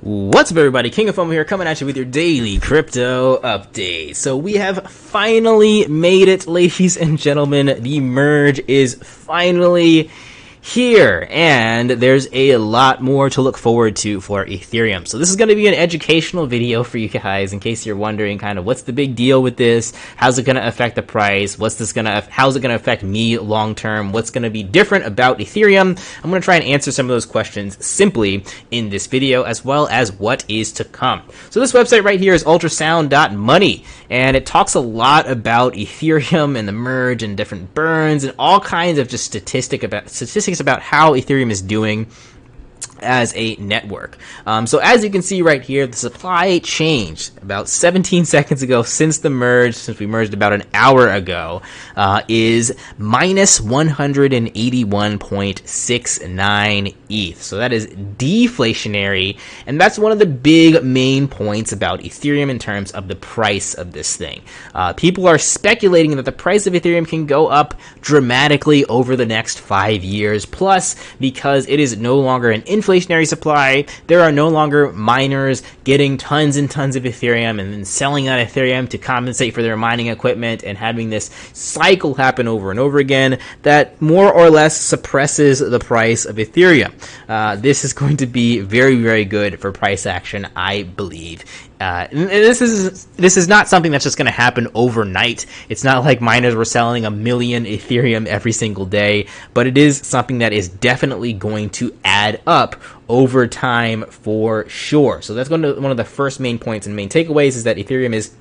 What's up, everybody? King of Fomo here, coming at you with your daily crypto update. So we have finally made it, ladies and gentlemen. The merge is finally here, and there's a lot more to look forward to for Ethereum. So this is going to be an educational video for you guys, in case you're wondering kind of what's the big deal with this, how's it going to affect the price, how's it going to affect me long term, what's going to be different about Ethereum. I'm going to try and answer some of those questions simply in this video, as well as what is to come. So this website right here is ultrasound.money, and it talks a lot about Ethereum and the merge and different burns and all kinds of just statistics about how Ethereum is doing as a network. So as you can see right here, the supply changed about 17 seconds ago since we merged about an hour ago, is minus 181.69 ETH. So that is deflationary, and that's one of the big main points about Ethereum in terms of the price of this thing. People are speculating that the price of Ethereum can go up dramatically over the next 5 years, plus because it is no longer an inflationary supply, there are no longer miners getting tons and tons of Ethereum and then selling that Ethereum to compensate for their mining equipment and having this cycle happen over and over again that more or less suppresses the price of Ethereum. This is going to be very, very good for price action, I believe. And this is not something that's just going to happen overnight. It's not like miners were selling 1 million Ethereum every single day, but it is something that is definitely going to add up over time for sure. So that's one of the first main points and main takeaways, is that Ethereum is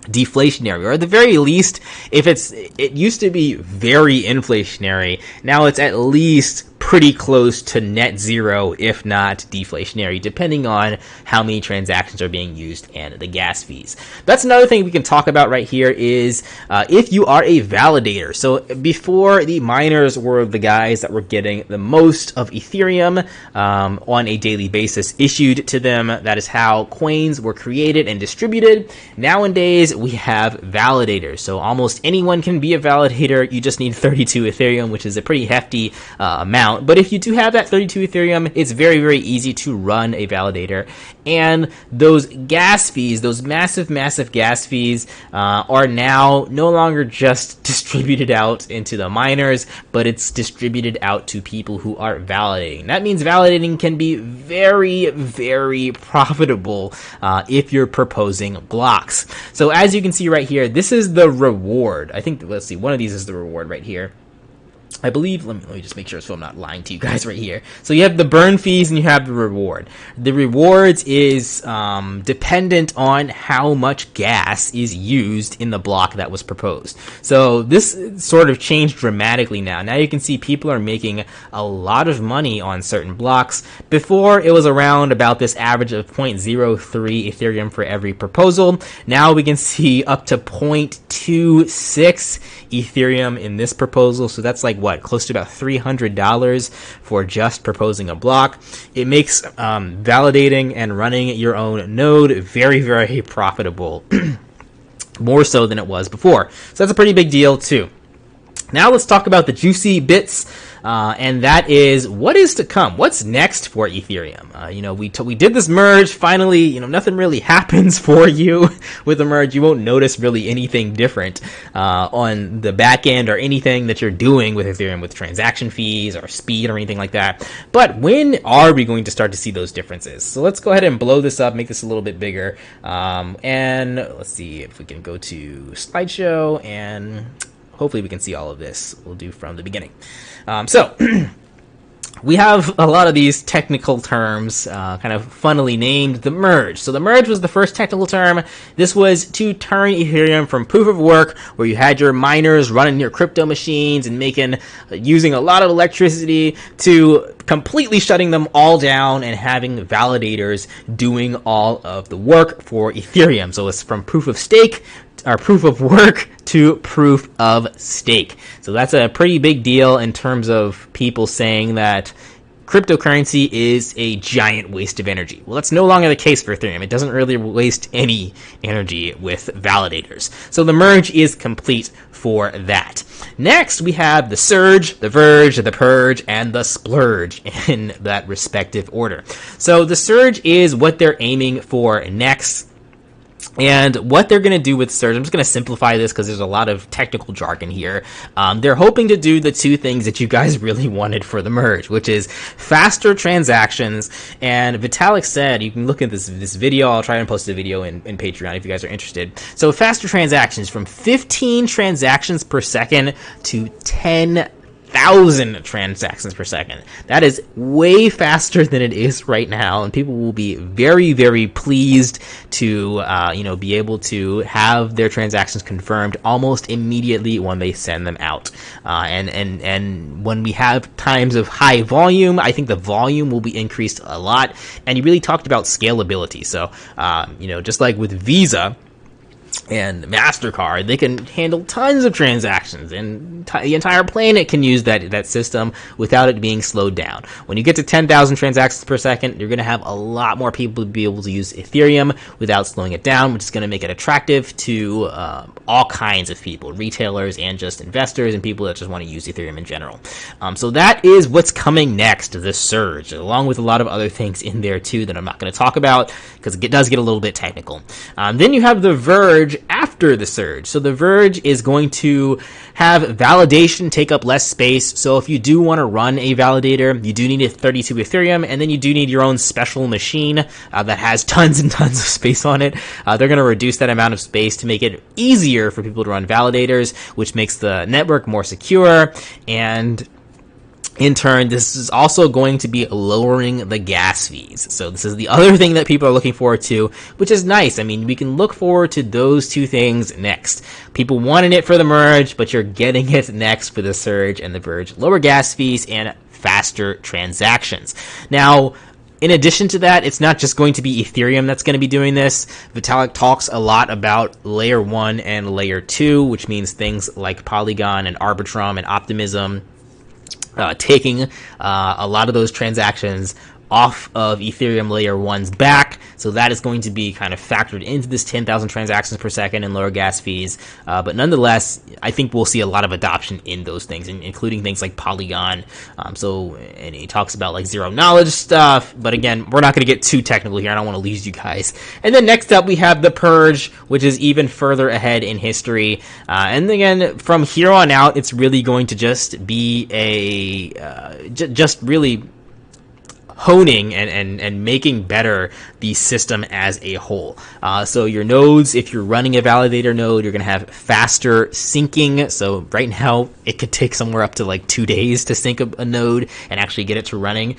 deflationary, or at the very least, it used to be very inflationary. Now it's at least pretty close to net zero, if not deflationary, depending on how many transactions are being used and the gas fees. That's another thing we can talk about right here is if you are a validator. So before, the miners were the guys that were getting the most of Ethereum on a daily basis issued to them. That is how coins were created and distributed. Nowadays, we have validators. So almost anyone can be a validator. You just need 32 Ethereum, which is a pretty hefty amount. But if you do have that 32 Ethereum, it's very, very easy to run a validator. And those gas fees, those massive gas fees, are now no longer just distributed out into the miners, but it's distributed out to people who are validating. That means validating can be very, very profitable if you're proposing blocks. So as you can see right here, this is the reward. I think, let's see, one of these is the reward right here. I believe, let me just make sure so I'm not lying to you guys right here. So you have the burn fees and you have the reward. The rewards is dependent on how much gas is used in the block that was proposed. So this sort of changed dramatically now. Now you can see people are making a lot of money on certain blocks. Before, it was around about this average of 0.03 Ethereum for every proposal. Now we can see up to 0.26 Ethereum in this proposal. So that's like what, close to about $300 for just proposing a block. It makes validating and running your own node very, very profitable, more so than it was before. So that's a pretty big deal too. Now let's talk about the juicy bits, and that is what is to come. What's next for Ethereum? We did this merge. Finally, nothing really happens for you with the merge. You won't notice really anything different on the back end or anything that you're doing with Ethereum with transaction fees or speed or anything like that. But when are we going to start to see those differences? So let's go ahead and blow this up, make this a little bit bigger, and let's see if we can go to slideshow, and hopefully we can see all of this. We'll do from the beginning. So we have a lot of these technical terms kind of funnily named. The merge. So the merge was the first technical term. This was to turn Ethereum from proof of work, where you had your miners running your crypto machines and using a lot of electricity, to completely shutting them all down and having validators doing all of the work for Ethereum. So it's from proof of stake, or proof of work, to proof of stake. So that's a pretty big deal in terms of people saying that cryptocurrency is a giant waste of energy. Well, that's no longer the case for Ethereum. It doesn't really waste any energy with validators. So the merge is complete for that. Next, we have the Surge, the Verge, the Purge, and the Splurge in that respective order. So the Surge is what they're aiming for next. And what they're going to do with Surge, I'm just going to simplify this because there's a lot of technical jargon here. They're hoping to do the two things that you guys really wanted for the merge, which is faster transactions. And Vitalik said, you can look at this video. I'll try and post a video in Patreon if you guys are interested. So faster transactions from 15 transactions per second to 10,000 transactions per second. That is way faster than it is right now, and people will be very, very pleased to be able to have their transactions confirmed almost immediately when they send them out. And when we have times of high volume, I think the volume will be increased a lot. And you really talked about scalability. So just like with Visa and MasterCard, they can handle tons of transactions, and the entire planet can use that system without it being slowed down. When you get to 10,000 transactions per second, you're going to have a lot more people to be able to use Ethereum without slowing it down, which is going to make it attractive to all kinds of people, retailers and just investors and people that just want to use Ethereum in general. So that is what's coming next, the Surge, along with a lot of other things in there too that I'm not going to talk about because it does get a little bit technical. Then you have the Verge after the Surge. So the Verge is going to have validation take up less space. So if you do want to run a validator, you do need a 32 Ethereum, and then you do need your own special machine that has tons and tons of space on it. They're going to reduce that amount of space to make it easier for people to run validators, which makes the network more secure. And in turn, this is also going to be lowering the gas fees. So this is the other thing that people are looking forward to, which is nice. I mean, we can look forward to those two things next. People wanted it for the merge, but you're getting it next for the Surge and the Verge. Lower gas fees and faster transactions. Now, in addition to that, it's not just going to be Ethereum that's going to be doing this. Vitalik talks a lot about layer 1 and layer 2, which means things like Polygon and Arbitrum and Optimism, taking a lot of those transactions off of Ethereum layer 1's back. So that is going to be kind of factored into this 10,000 transactions per second and lower gas fees. But nonetheless, I think we'll see a lot of adoption in those things, including things like Polygon. And he talks about like zero knowledge stuff. But again, we're not going to get too technical here. I don't want to lose you guys. And then next up, we have the Purge, which is even further ahead in history. And again, from here on out, it's really going to just be just really honing and making better the system as a whole. So your nodes, if you're running a validator node, you're going to have faster syncing. So right now, it could take somewhere up to like 2 days to sync a node and actually get it to running.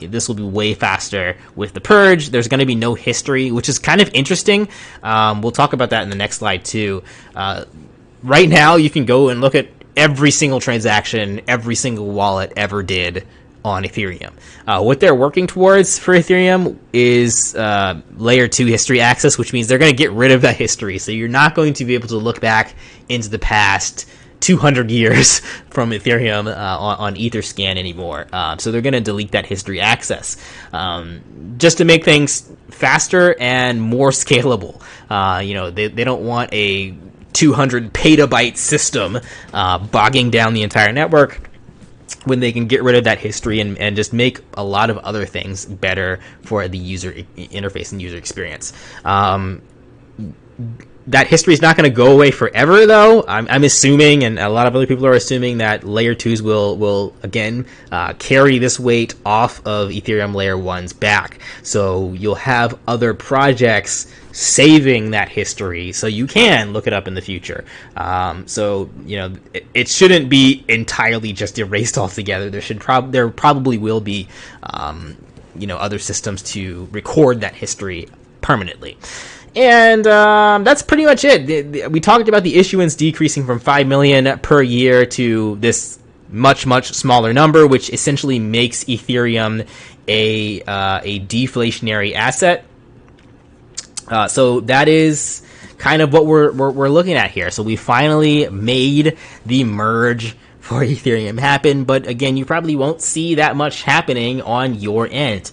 This will be way faster with the Purge. There's going to be no history, which is kind of interesting. We'll talk about that in the next slide too. Right now, you can go and look at every single transaction every single wallet ever did on Ethereum. What they're working towards for Ethereum is layer 2 history access, which means they're going to get rid of that history. So you're not going to be able to look back into the past 200 years from Ethereum on Etherscan anymore. So they're going to delete that history access just to make things faster and more scalable. They don't want a 200 petabyte system bogging down the entire network when they can get rid of that history and just make a lot of other things better for the user interface and user experience. That history is not going to go away forever, though. I'm assuming, and a lot of other people are assuming, that layer 2s will again carry this weight off of Ethereum layer 1's back. So you'll have other projects saving that history so you can look it up in the future. It shouldn't be entirely just erased altogether. There probably will be other systems to record that history permanently. And that's pretty much it. We talked about the issuance decreasing from 5 million per year to this much, much smaller number, which essentially makes Ethereum a deflationary asset. So that is kind of what we're looking at here. So we finally made the merge for Ethereum happen, but again, you probably won't see that much happening on your end.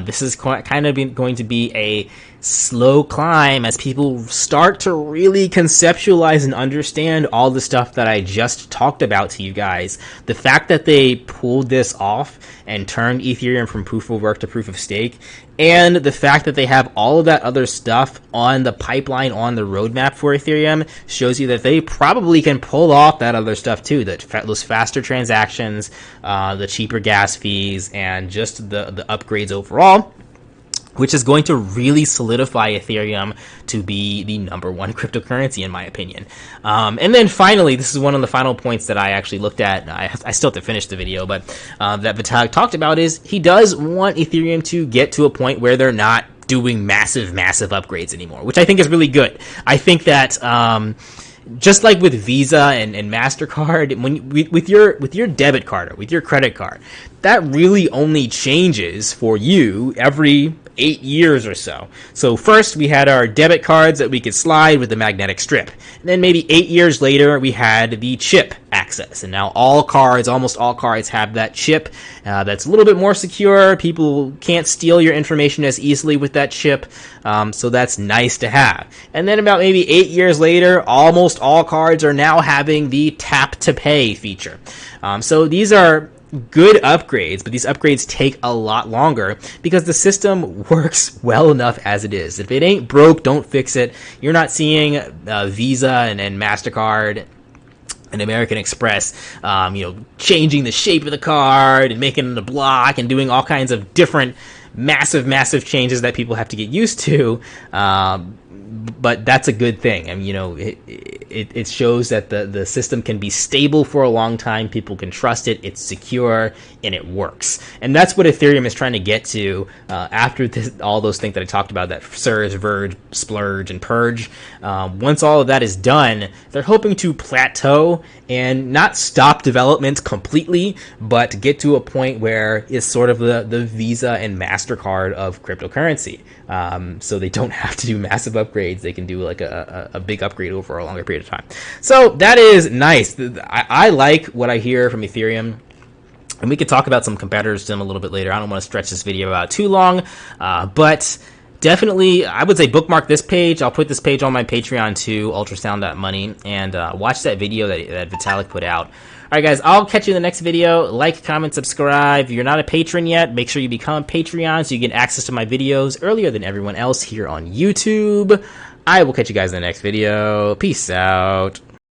This is kind of going to be a slow climb as people start to really conceptualize and understand all the stuff that I just talked about to you guys. The fact that they pulled this off and turned Ethereum from proof of work to proof of stake, and the fact that they have all of that other stuff on the pipeline, on the roadmap for Ethereum, shows you that they probably can pull off that other stuff too, those faster transactions, the cheaper gas fees, and just the upgrades overall, which is going to really solidify Ethereum to be the #1 cryptocurrency, in my opinion. And then finally, this is one of the final points that I actually looked at. I still have to finish the video, but that Vitalik talked about is he does want Ethereum to get to a point where they're not doing massive upgrades anymore, which I think is really good. I think that just like with Visa and MasterCard, with your debit card or with your credit card, that really only changes for you every 8 years or so. So first we had our debit cards that we could slide with the magnetic strip. And then maybe 8 years later we had the chip access. And now almost all cards have that chip that's a little bit more secure. People can't steal your information as easily with that chip. So that's nice to have. And then about maybe 8 years later, almost all cards are now having the tap to pay feature. So these are good upgrades, but these upgrades take a lot longer because the system works well enough as it is. If it ain't broke, don't fix it. You're not seeing Visa and MasterCard and American Express, changing the shape of the card and making it a block and doing all kinds of different massive changes that people have to get used to. But that's a good thing. I mean, it shows that the system can be stable for a long time. People can trust it. It's secure and it works. And that's what Ethereum is trying to get to after all those things that I talked about, that Surge, Verge, Splurge, and Purge. Once all of that is done, they're hoping to plateau and not stop development completely, but get to a point where it's sort of the Visa and MasterCard of cryptocurrency. So they don't have to do massive upgrades. They can do like a big upgrade over a longer period of time. So that is nice. I like what I hear from Ethereum. And we could talk about some competitors to them a little bit later. I don't want to stretch this video out too long, but definitely, I would say bookmark this page. I'll put this page on my Patreon too, ultrasound.money, and watch that video that Vitalik put out. All right, guys, I'll catch you in the next video. Like, comment, subscribe. If you're not a patron yet, make sure you become a Patreon so you get access to my videos earlier than everyone else here on YouTube. I will catch you guys in the next video. Peace out.